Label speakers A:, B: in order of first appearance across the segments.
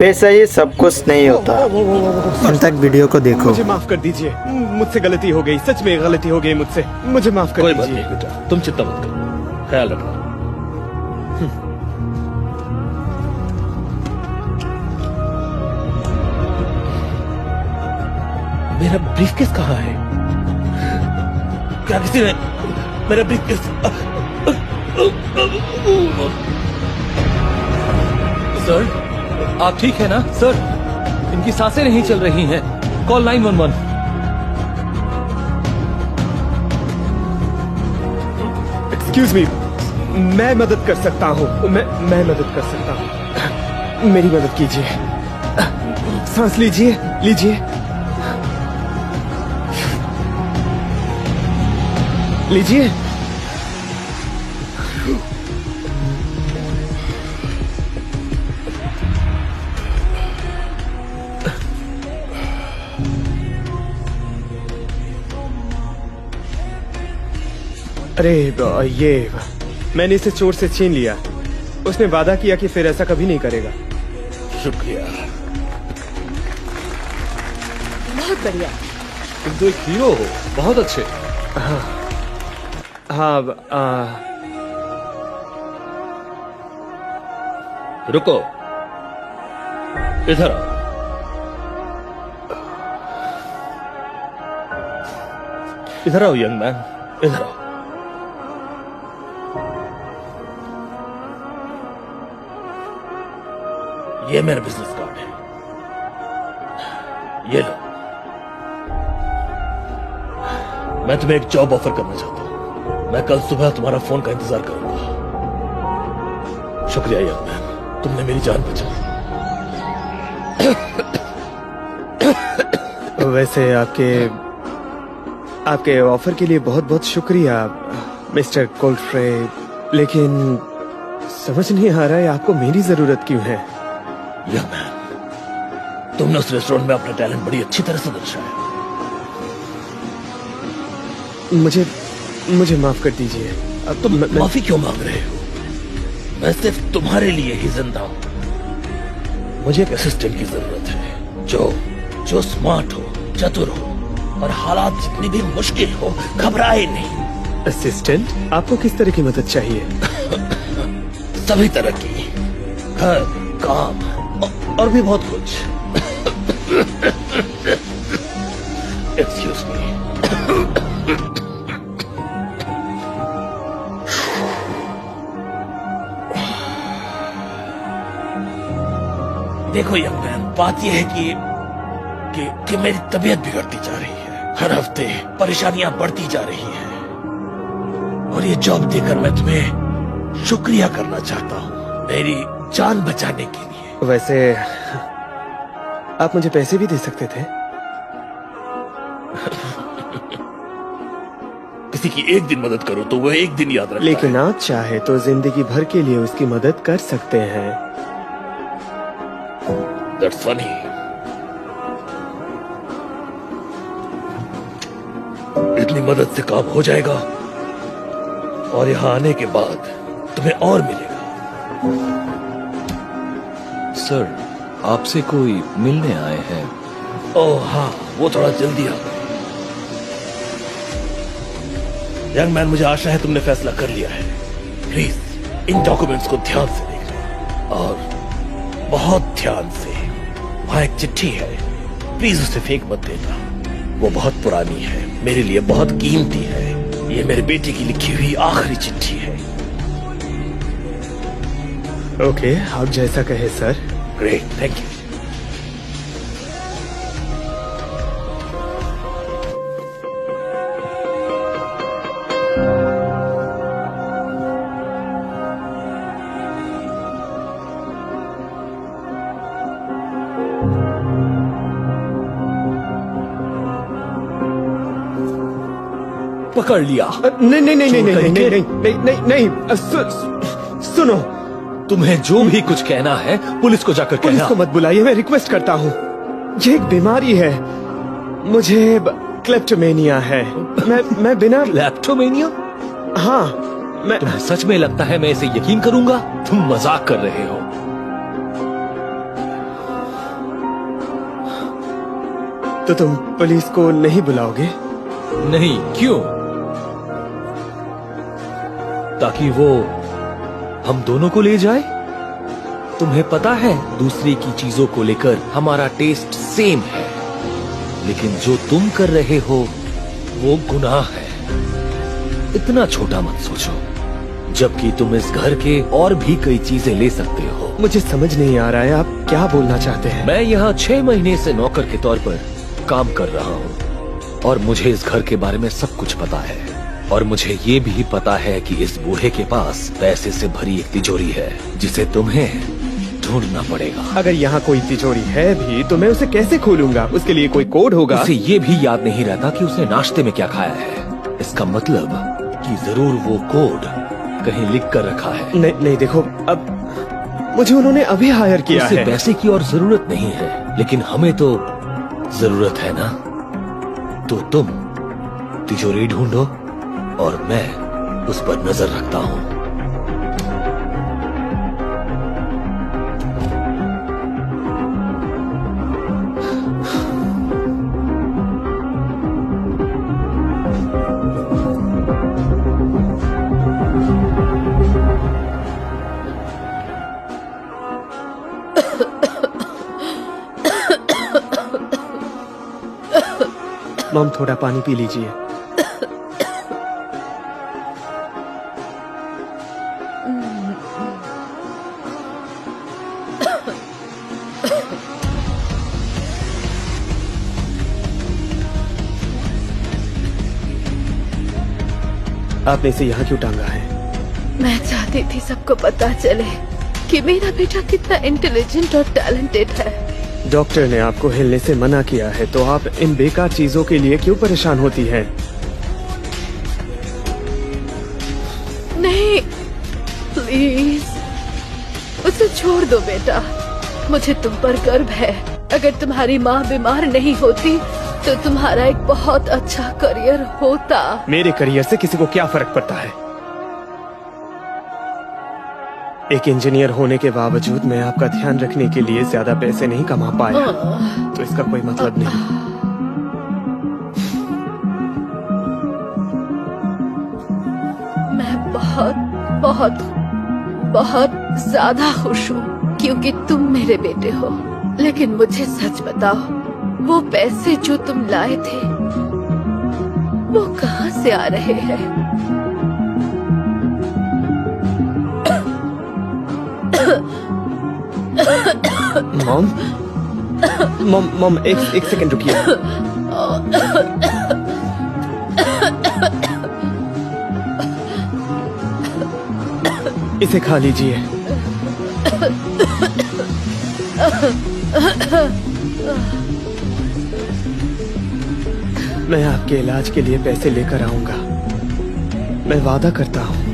A: पैसा ये सब कुछ नहीं होता। अंत तक वीडियो को देखो।
B: मुझे माफ कर दीजिए, मुझसे गलती हो गई, सच में गलती हो गई मुझझसे, मुझे माफ कर
C: कोई बात
B: दीजिए।
C: नहीं बेटा, तुम चिंता मत करो, ख्याल रखना। मेरा ब्रीफकेस कहाँ है? क्या किसी ने मेरा ब्रीफकेस?
D: सर, आप ठीक है ना? सर, इनकी सांसें नहीं चल रही हैं। कॉल 911।
B: एक्सक्यूज मी, मैं मदद कर सकता हूँ, मैं मदद कर सकता हूँ, मेरी मदद कीजिए। सांस लीजिए, लीजिए, लीजिए। अरे ये मैंने इसे चोर से छीन लिया। उसने वादा किया कि फिर ऐसा कभी नहीं करेगा।
C: शुक्रिया।
E: बहुत बढ़िया।
D: तुम तो एक हीरो हो, बहुत अच्छे।
B: हाँ,
C: रुको, इधर आओ। इधर आओ यंग मैन, इधर आओ। ये मेरा बिजनेस कार्ड है, ये लो। मैं तुम्हें एक जॉब ऑफर करना चाहता हूं। मैं कल सुबह तुम्हारा फोन का इंतजार करूंगा। शुक्रिया यंग मैन, तुमने मेरी जान बचाई।
B: वैसे आपके ऑफर के लिए बहुत बहुत शुक्रिया मिस्टर कोल्फ्रे, लेकिन समझ नहीं आ रहा है आपको मेरी जरूरत क्यों है।
C: यंग मैन, तुमने उस रेस्टोरेंट में अपना टैलेंट बड़ी अच्छी तरह से दर्शाया।
B: मुझे माफ कर दीजिए। अब
C: तुम माफी क्यों मांग रहे हो? मैं सिर्फ तुम्हारे लिए ही जिंदा हूं। मुझे एक असिस्टेंट की जरूरत है जो स्मार्ट हो, चतुर हो, और हालात जितनी भी मुश्किल हो घबराए नहीं।
B: असिस्टेंट? आपको किस तरह की मदद चाहिए?
C: सभी तरह की, घर, काम और भी बहुत कुछ। Excuse me. देखो यंग मैन, बात यह है कि मेरी तबीयत बिगड़ती जा रही है। हर हफ्ते परेशानियां बढ़ती जा रही हैं, और ये जॉब देकर मैं तुम्हें शुक्रिया करना चाहता हूँ, मेरी जान बचाने के लिए।
B: वैसे आप मुझे पैसे भी दे सकते थे।
C: किसी की एक दिन मदद करो तो वह एक दिन याद रखता
B: लेकिन
C: है।
B: आप चाहे तो जिंदगी भर के लिए उसकी मदद कर सकते हैं।
C: That's funny. इतनी मदद से काम हो जाएगा, और यहाँ आने के बाद तुम्हें और मिलेगा।
D: सर, आपसे कोई मिलने आए हैं।
C: ओह हाँ, वो थोड़ा जल्दी आ गए। यंग मैन, मुझे आशा है तुमने फैसला कर लिया है। प्लीज इन डॉक्यूमेंट्स को ध्यान से देखना, और बहुत ध्यान से। वहां एक चिट्ठी है, प्लीज उसे फेंक मत देना। वो बहुत पुरानी है, मेरे लिए बहुत कीमती है। ये मेरे बेटे की लिखी हुई आखिरी चिट्ठी है।
B: ओके, आप जैसा कहे सर।
C: Great, thank you.
D: पकड़ लिया।
B: नहीं नहीं नहीं नहीं
D: चोर
B: नहीं
D: कहीं
B: नहीं
D: के?
B: नहीं नहीं नहीं, सुनो,
D: तुम्हें जो भी कुछ कहना है पुलिस को जाकर
B: पुलिस
D: कहना।
B: को मत बुलाइए, मैं रिक्वेस्ट करता हूँ। ये एक बीमारी है, मुझे क्लेप्टोमेनिया है। मैं बिना
D: लैप्टोमेनिया?
B: हाँ, मैं
D: तुम्हें सच में लगता है मैं इसे यकीन करूंगा? तुम मजाक कर रहे हो।
B: तो तुम पुलिस को नहीं बुलाओगे?
D: नहीं, क्यों? ताकि वो हम दोनों को ले जाए? तुम्हें पता है दूसरे की चीजों को लेकर हमारा टेस्ट सेम है, लेकिन जो तुम कर रहे हो वो गुनाह है। इतना छोटा मत सोचो, जबकि तुम इस घर के और भी कई चीजें ले सकते हो।
B: मुझे समझ नहीं आ रहा है आप क्या बोलना चाहते हैं।
D: मैं यहाँ 6 महीने से नौकर के तौर पर काम कर रहा हूँ और मुझे इस घर के बारे में सब कुछ पता है। और मुझे ये भी पता है कि इस बूढ़े के पास पैसे से भरी एक तिजोरी है जिसे तुम्हें ढूंढना पड़ेगा।
B: अगर यहाँ कोई तिजोरी है भी तो मैं उसे कैसे खोलूंगा? उसके लिए कोई कोड होगा।
D: उसे ये भी याद नहीं रहता कि उसने नाश्ते में क्या खाया है। इसका मतलब कि जरूर वो कोड कहीं लिख कर रखा है।
B: नहीं देखो, अब मुझे उन्होंने अभी हायर किया
D: उसे
B: है।
D: पैसे की और जरूरत नहीं है, लेकिन हमें तो जरूरत है ना। तो तुम तिजोरी ढूंढो और मैं उस पर नजर रखता हूँ।
B: मॉम, थोड़ा पानी पी लीजिए। आपने इसे यहाँ क्यों टांगा है?
E: मैं चाहती थी सबको पता चले कि मेरा बेटा कितना इंटेलिजेंट और टैलेंटेड है।
B: डॉक्टर ने आपको हिलने से मना किया है, तो आप इन बेकार चीजों के लिए क्यों परेशान होती हैं?
E: नहीं, प्लीज उसे छोड़ दो बेटा। मुझे तुम पर गर्व है। अगर तुम्हारी माँ बीमार नहीं होती तो तुम्हारा एक बहुत अच्छा करियर होता।
B: मेरे करियर से किसी को क्या फर्क पड़ता है? एक इंजीनियर होने के बावजूद मैं आपका ध्यान रखने के लिए ज्यादा पैसे नहीं कमा पाया, तो इसका कोई मतलब नहीं।
E: मैं बहुत बहुत बहुत ज्यादा खुश हूँ क्योंकि तुम मेरे बेटे हो। लेकिन मुझे सच बताओ, वो पैसे जो तुम लाए थे वो कहाँ से आ रहे हैं?
B: मॉम, मॉम, मॉम, एक सेकंड रुकिए। इसे खा लीजिए। मैं आपके इलाज के लिए पैसे लेकर आऊंगा, मैं वादा करता हूँ।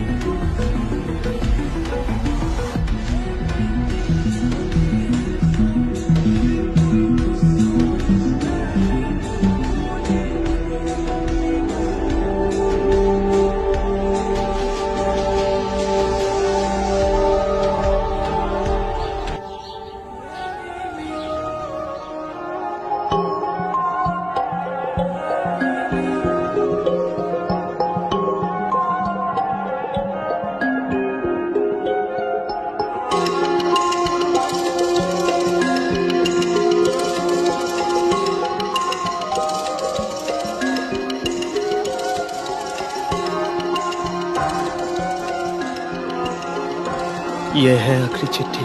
B: ये है आखिरी चिट्ठी।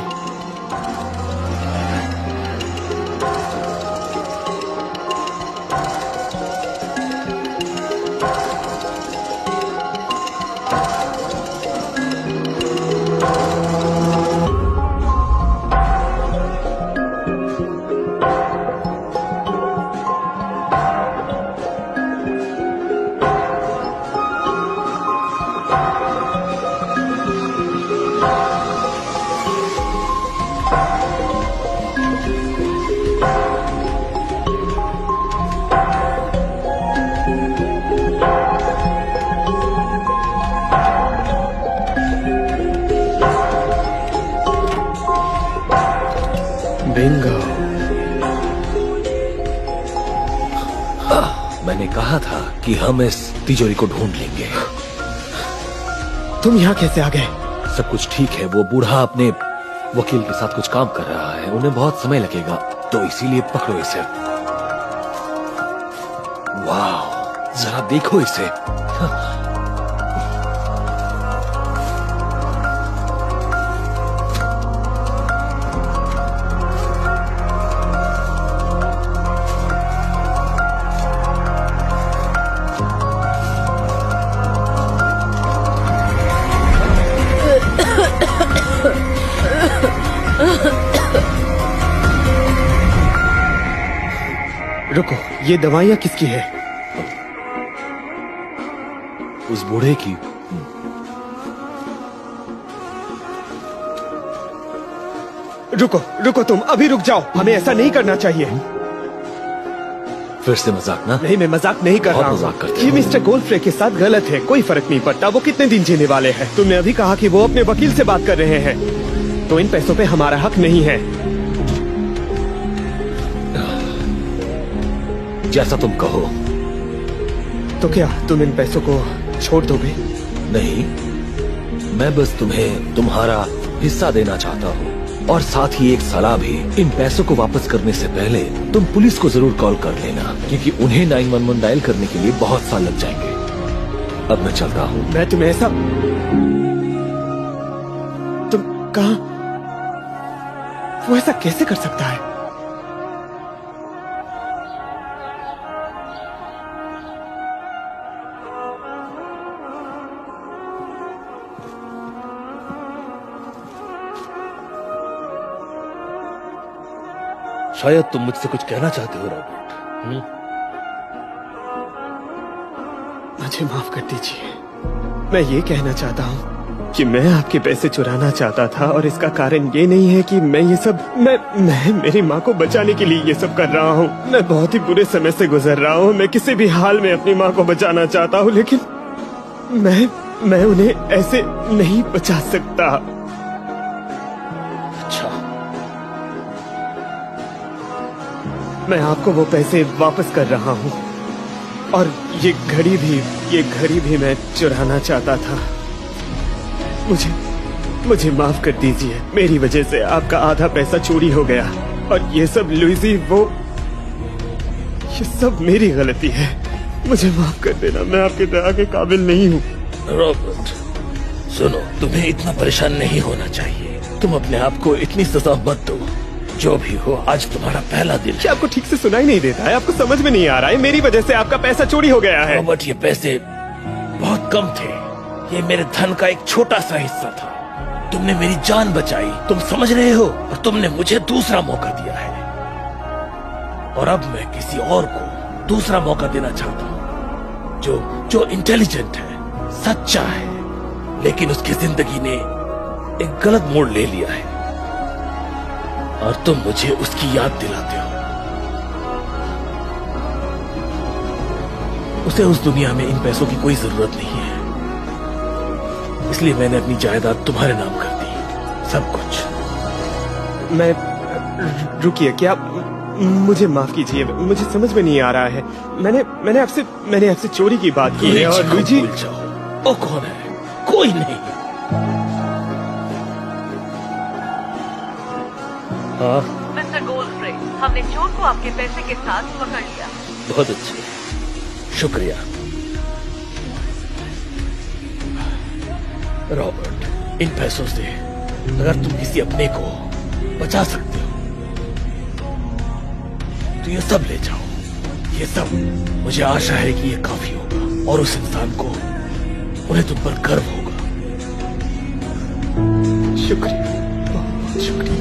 B: बिंगो।
D: मैंने कहा था कि हम इस तिजोरी को ढूंढ लेंगे।
B: तुम यहाँ कैसे आ गए?
D: सब कुछ ठीक है। वो बूढ़ा अपने वकील के साथ कुछ काम कर रहा है, उन्हें बहुत समय लगेगा, तो इसीलिए पकड़ो इसे। वाह, जरा देखो इसे।
B: रुको, ये दवाइयाँ किसकी है?
D: उस बूढ़े की।
B: रुको रुको, तुम अभी रुक जाओ, हमें ऐसा नहीं करना चाहिए।
D: फिर से मजाक ना?
B: नहीं, मैं मजाक नहीं कर
D: बहुत
B: रहा
D: मजाक
B: हूँ।
D: करते
B: ये
D: हो।
B: मिस्टर गोल्डफ्रे के साथ गलत है, कोई फर्क नहीं पड़ता वो कितने दिन जीने वाले हैं। तुमने अभी कहा कि वो अपने वकील से बात कर रहे हैं, तो इन पैसों पे हमारा हक नहीं है।
D: जैसा तुम कहो।
B: तो क्या तुम इन पैसों को छोड़ दोगे?
D: नहीं, मैं बस तुम्हें तुम्हारा हिस्सा देना चाहता हूँ, और साथ ही एक सलाह भी। इन पैसों को वापस करने से पहले तुम पुलिस को जरूर कॉल कर लेना, क्योंकि उन्हें 911 डायल करने के लिए बहुत साल लग जाएंगे। अब मैं चलता हूँ।
B: मैं तुम्हें ऐसा... तुम कहा? वो ऐसा कैसे कर सकता है?
C: शायद तुम मुझसे कुछ कहना चाहते हो रॉबर्ट।
B: मुझे माफ कर दीजिए। मैं ये कहना चाहता हूँ कि मैं आपके पैसे चुराना चाहता था, और इसका कारण ये नहीं है कि मैं ये सब मैं मेरी माँ को बचाने के लिए ये सब कर रहा हूँ। मैं बहुत ही बुरे समय से गुजर रहा हूँ। मैं किसी भी हाल में अपनी माँ को बचाना चाहता हूँ, लेकिन मैं उन्हें ऐसे नहीं बचा सकता।
C: अच्छा,
B: मैं आपको वो पैसे वापस कर रहा हूँ, और ये घड़ी भी मैं चुराना चाहता था। मुझे माफ कर दीजिए। मेरी वजह से आपका आधा पैसा चोरी हो गया, और ये सब लुइजी, ये सब मेरी गलती है। मुझे माफ कर देना, मैं आपकी दया के काबिल नहीं हूँ।
C: रॉबर्ट सुनो, तुम्हें इतना परेशान नहीं होना चाहिए। तुम अपने आप को इतनी सजा मत दो। जो भी हो, आज तुम्हारा पहला दिन है।
B: क्या आपको ठीक से सुनाई नहीं देता है? आपको समझ में नहीं आ रहा है? मेरी वजह से आपका पैसा चोरी हो गया है।
C: रॉबर्ट, ये पैसे बहुत कम थे। ये मेरे धन का एक छोटा सा हिस्सा था। तुमने मेरी जान बचाई, तुम समझ रहे हो, और तुमने मुझे दूसरा मौका दिया है, और अब मैं किसी और को दूसरा मौका देना चाहता हूँ, जो इंटेलिजेंट है, सच्चा है, लेकिन उसकी जिंदगी ने एक गलत मोड़ ले लिया है, और तुम मुझे उसकी याद दिलाते हो। उसे उस दुनिया में इन पैसों की कोई जरूरत नहीं है, इसलिए मैंने अपनी जायदाद तुम्हारे नाम कर दी, सब कुछ।
B: मैं... रुकिए, क्या मुझे माफ कीजिए, मुझे समझ में नहीं आ रहा है। मैंने आपसे चोरी की बात की है, और लुइजी...
C: भूल जाओ, वो कौन है? कोई नहीं। हाँ,
F: मिस्टर गोल्डफ्रे, हमने चोर को आपके पैसे के साथ पकड़ लिया।
C: बहुत अच्छे, शुक्रिया। रॉबर्ट, इन पैसों से अगर तुम किसी अपने को बचा सकते हो तो ये सब ले जाओ। ये सब, मुझे आशा है कि ये काफी होगा, और उस इंसान को, उन्हें तुम पर गर्व होगा।
B: शुक्रिया, बहुत शुक्रिया।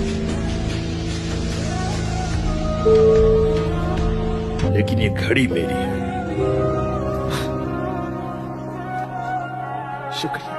C: लेकिन ये घड़ी मेरी है।
B: शुक्रिया।